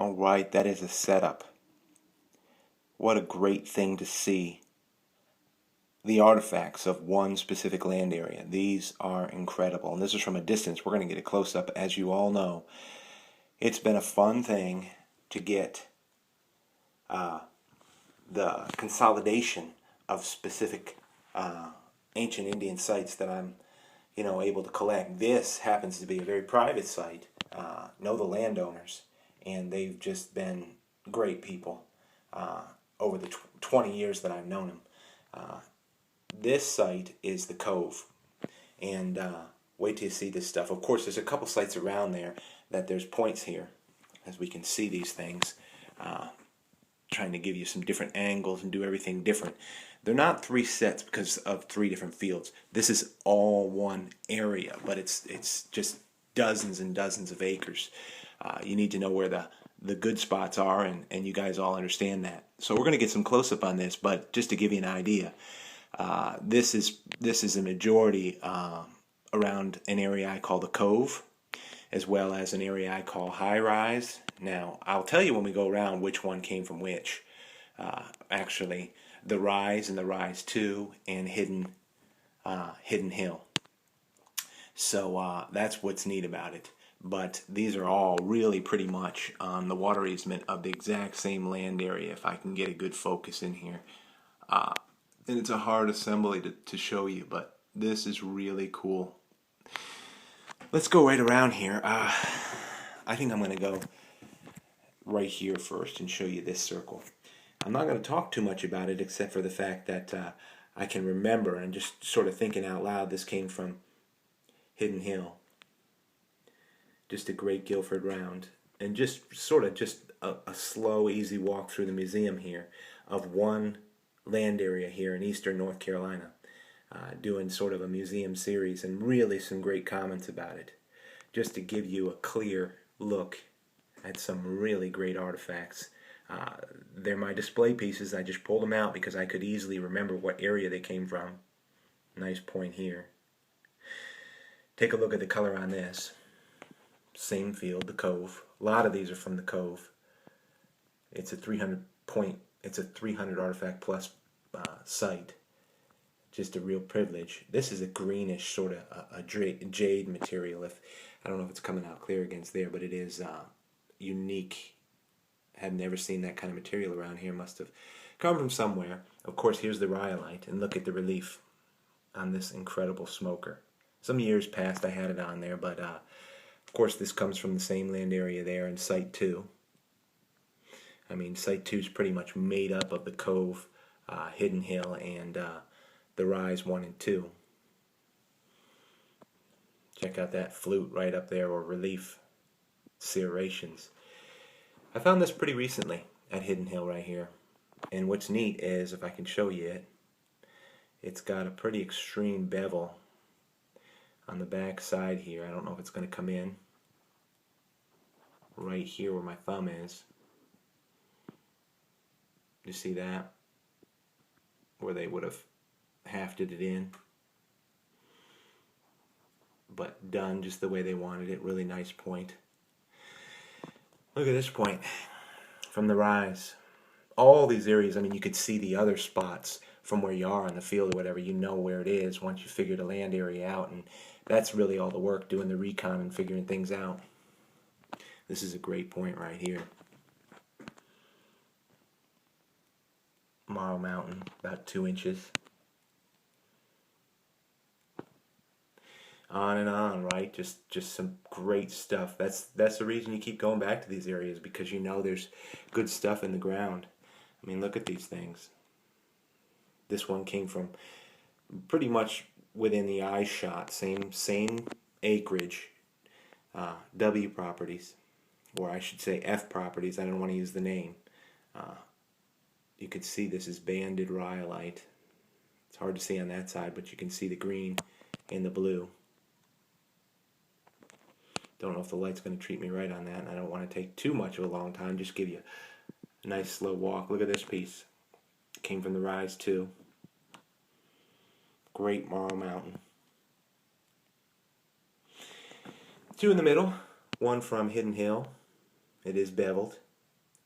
All right, that is a setup. What a great thing to see. The artifacts of one specific land area. These are incredible. And this is from a distance. We're going to get a close-up. As you all know, it's been a fun thing to get the consolidation of specific ancient Indian sites that I'm able to collect. This happens to be a very private site. Know the landowners, and they've just been great people over the 20 years that I've known them. This site is the Cove, and wait till you see this stuff. Of course, there's a couple sites around there that there's points here, as we can see these things. Trying to give you some different angles and do everything different. They're not three sets because of three different fields. This is all one area, but it's just dozens and dozens of acres. You need to know where the good spots are, and you guys all understand that. So we're going to get some close-up on this, but just to give you an idea, this is a majority around an area I call the Cove, as well as an area I call High Rise. Now, I'll tell you when we go around which one came from which. Actually, the Rise and the Rise 2 and Hidden Hill. So that's what's neat about it. But these are all really pretty much on the water easement of the exact same land area, if I can get a good focus in here. And it's a hard assembly to show you, but this is really cool. Let's go right around here. I think I'm going to go right here first and show you this circle. I'm not going to talk too much about it except for the fact that I can remember, and just sort of thinking out loud, this came from Hidden Hill. Just a great Guilford round. And just a slow, easy walk through the museum here of one land area here in eastern North Carolina. Doing sort of a museum series, and really some great comments about it. Just to give you a clear look at some really great artifacts. They're my display pieces. I just pulled them out because I could easily remember what area they came from. Nice point here. Take a look at the color on this. Same field, the Cove. A lot of these are from the Cove. It's a 300 artifact plus site. Just a real privilege. This is a greenish sort of a jade material. I don't know if it's coming out clear against there, but it is unique. Had never seen that kind of material around here. Must have come from somewhere. Of course, here's the rhyolite, and look at the relief on this incredible smoker. Some years past I had it on there, but of course this comes from the same land area there in Site 2. I mean, Site 2 is pretty much made up of the Cove, Hidden Hill, and the Rise 1 and 2. Check out that flute right up there, or relief serrations. I found this pretty recently at Hidden Hill right here. And what's neat is, if I can show you it, it's got a pretty extreme bevel on the back side here. I don't know if it's going to come in right here where my thumb is. You see that? Where they would have hafted it in, but done just the way they wanted it. Really nice point. Look at this point from the Rise. All these areas, I mean, you could see the other spots from where you are in the field or whatever. You know where it is once you figure the land area out, and that's really all the work, doing the recon and figuring things out. This is a great point right here. Morrow Mountain, about 2 inches. On and on, right? Just some great stuff. That's the reason you keep going back to these areas, because you know there's good stuff in the ground. I mean, look at these things. This one came from pretty much within the eye shot. Same acreage. W properties, or I should say F properties. I don't want to use the name. You could see this is banded rhyolite. It's hard to see on that side, but you can see the green and the blue. Don't know if the light's going to treat me right on that, and I don't want to take too much of a long time. Just give you a nice slow walk. Look at this piece. Came from the Rise 2. Great Morrow Mountain. 2 in the middle. One from Hidden Hill. It is beveled.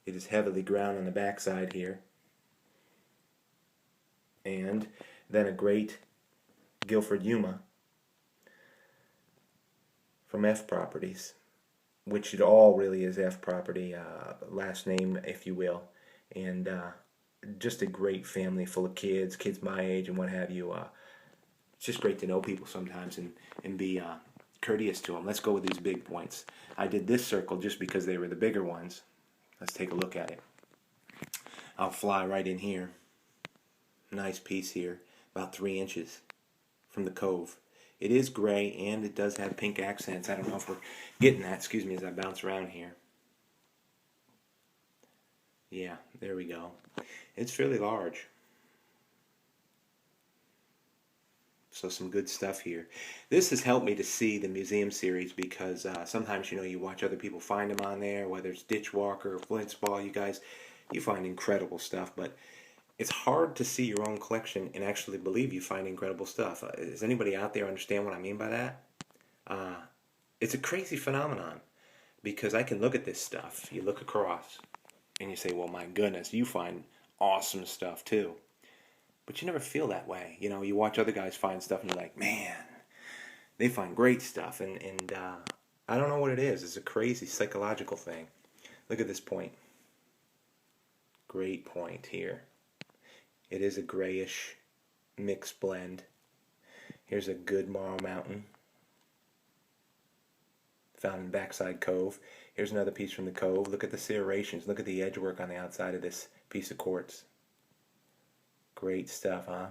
It is heavily ground on the backside here. And then a great Guilford Yuma from F Properties, which it all really is F Property, last name, if you will. And just a great family full of kids my age and what have you. It's just great to know people sometimes and be courteous to them. Let's go with these big points. I did this circle just because they were the bigger ones. Let's take a look at it. I'll fly right in here. Nice piece here, about 3 inches from the Cove. It is gray and it does have pink accents. I don't know if we're getting that, excuse me, as I bounce around here. Yeah, there we go. It's fairly large. So some good stuff here. This has helped me to see the museum series because sometimes, you know, you watch other people find them on there, whether it's Ditchwalker or Flintsball, you guys, you find incredible stuff. But it's hard to see your own collection and actually believe you find incredible stuff. Does anybody out there understand what I mean by that? It's a crazy phenomenon because I can look at this stuff. You look across and you say, well, my goodness, you find awesome stuff too. But you never feel that way. You know, you watch other guys find stuff and you're like, man, they find great stuff. And I don't know what it is. It's a crazy psychological thing. Look at this point. Great point here. It is a grayish mixed blend. Here's a good Morrow Mountain found in Backside Cove. Here's another piece from the Cove. Look at the serrations. Look at the edge work on the outside of this piece of quartz. Great stuff, huh?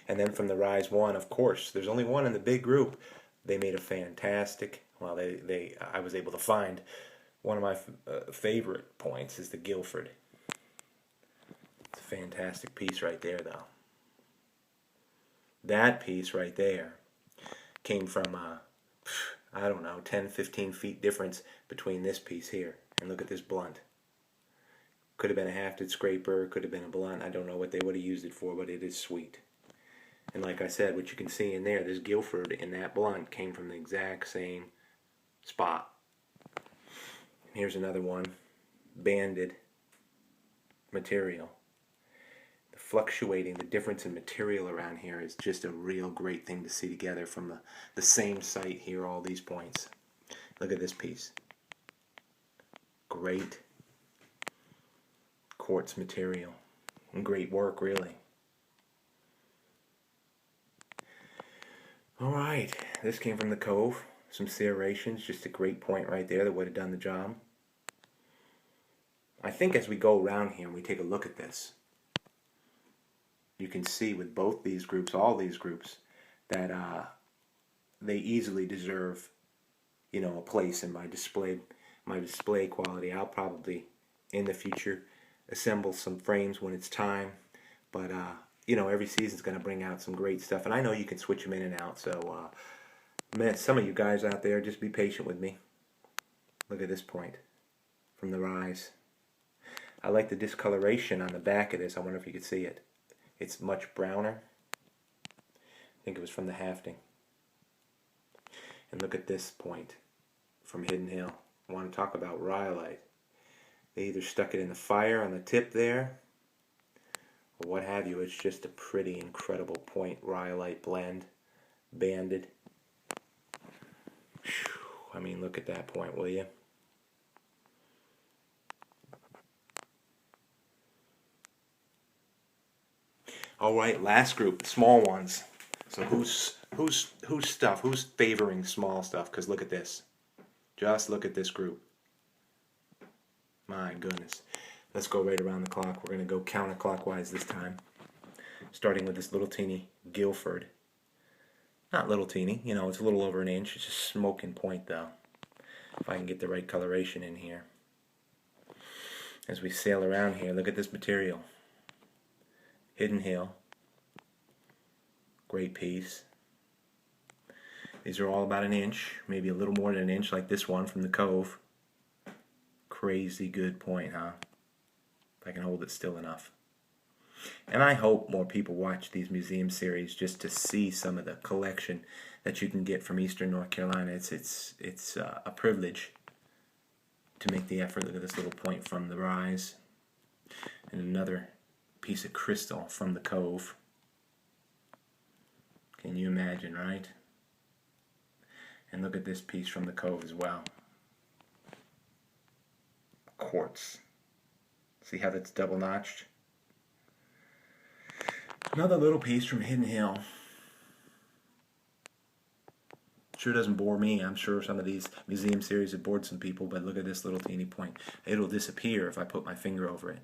And then from the Rise 1, of course, there's only one in the big group. They made a fantastic, well, I was able to find one of my favorite points is the Guilford. It's a fantastic piece right there, though. That piece right there came from, I don't know, 10, 15 feet difference between this piece here. And look at this blunt. Could have been a hafted scraper, could have been a blunt. I don't know what they would have used it for, but it is sweet. And like I said, what you can see in there, this Guilford and that blunt came from the exact same spot. Here's another one, banded material. The fluctuating, the difference in material around here is just a real great thing to see together from the same site here, all these points. Look at this piece. Great quartz material and great work, really. Alright, this came from the Cove. Some serrations, just a great point right there that would have done the job. I think as we go around here and we take a look at this, you can see with both these groups, all these groups, that they easily deserve, you know, a place in my display quality. I'll probably in the future assemble some frames when it's time, but you know, every season's going to bring out some great stuff, and I know you can switch them in and out, so man, some of you guys out there, just be patient with me. Look at this point from the Rise. I like the discoloration on the back of this. I wonder if you could see it. It's much browner. I think it was from the hafting. And look at this point from Hidden Hill. I want to talk about rhyolite. They either stuck it in the fire on the tip there, or what have you. It's just a pretty, incredible point rhyolite blend, banded. I mean, look at that point, will you? All right, last group, small ones. So who's stuff? Who's favoring small stuff? Because look at this. Just look at this group. My goodness. Let's go right around the clock. We're going to go counterclockwise this time. Starting with this little teeny Guilford. Not little teeny, you know, it's a little over an inch. It's a smoking point though. If I can get the right coloration in here. As we sail around here, look at this material. Hidden Hill. Great piece. These are all about an inch, maybe a little more than an inch, like this one from the Cove. Crazy good point, huh? If I can hold it still enough. And I hope more people watch these museum series just to see some of the collection that you can get from Eastern North Carolina. It's a privilege to make the effort. Look at this little point from the rise. And another piece of crystal from the Cove. Can you imagine, right? And look at this piece from the Cove as well. Quartz. See how that's double notched? Another little piece from Hidden Hill. Sure doesn't bore me. I'm sure some of these museum series have bored some people, but look at this little teeny point. It'll disappear if I put my finger over it.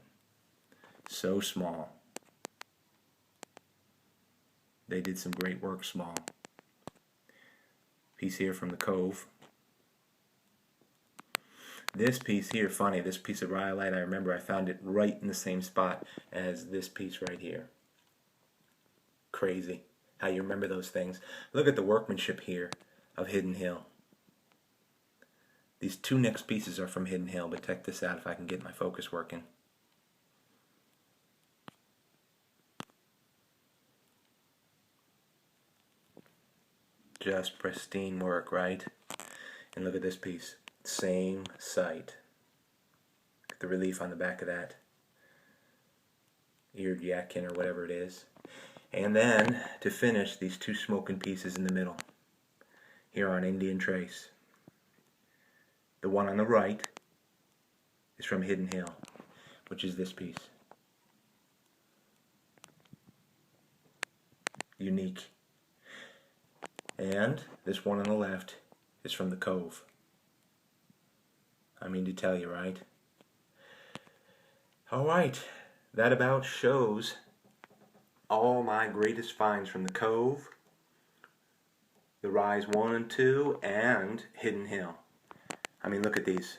So small. They did some great work small. Piece here from the Cove. This piece here, funny, this piece of rhyolite, I remember I found it right in the same spot as this piece right here. Crazy how you remember those things. Look at the workmanship here of Hidden Hill. These two next pieces are from Hidden Hill, but check this out if I can get my focus working. Just pristine work, right? And look at this piece. Same site. The relief on the back of that. Eared yakkin or whatever it is. And then, to finish, these two smoking pieces in the middle. Here on Indian Trace. The one on the right is from Hidden Hill, which is this piece. Unique. And this one on the left is from the Cove. I mean to tell you, right? Alright, that about shows all my greatest finds from the Cove, the Rise 1 and 2, and Hidden Hill. I mean, look at these.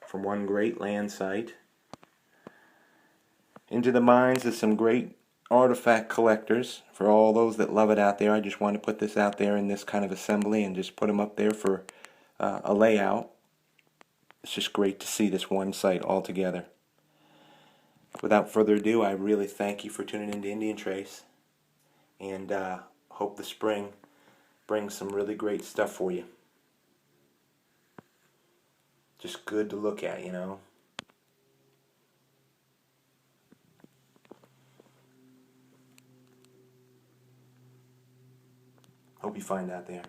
From one great land site into the minds of some great artifact collectors. For all those that love it out there, I just want to put this out there in this kind of assembly and just put them up there for a layout. It's just great to see this one site all together. Without further ado, I really thank you for tuning into Indian Trace, and hope the spring brings some really great stuff for you. Just good to look at, you know. Hope you find out there.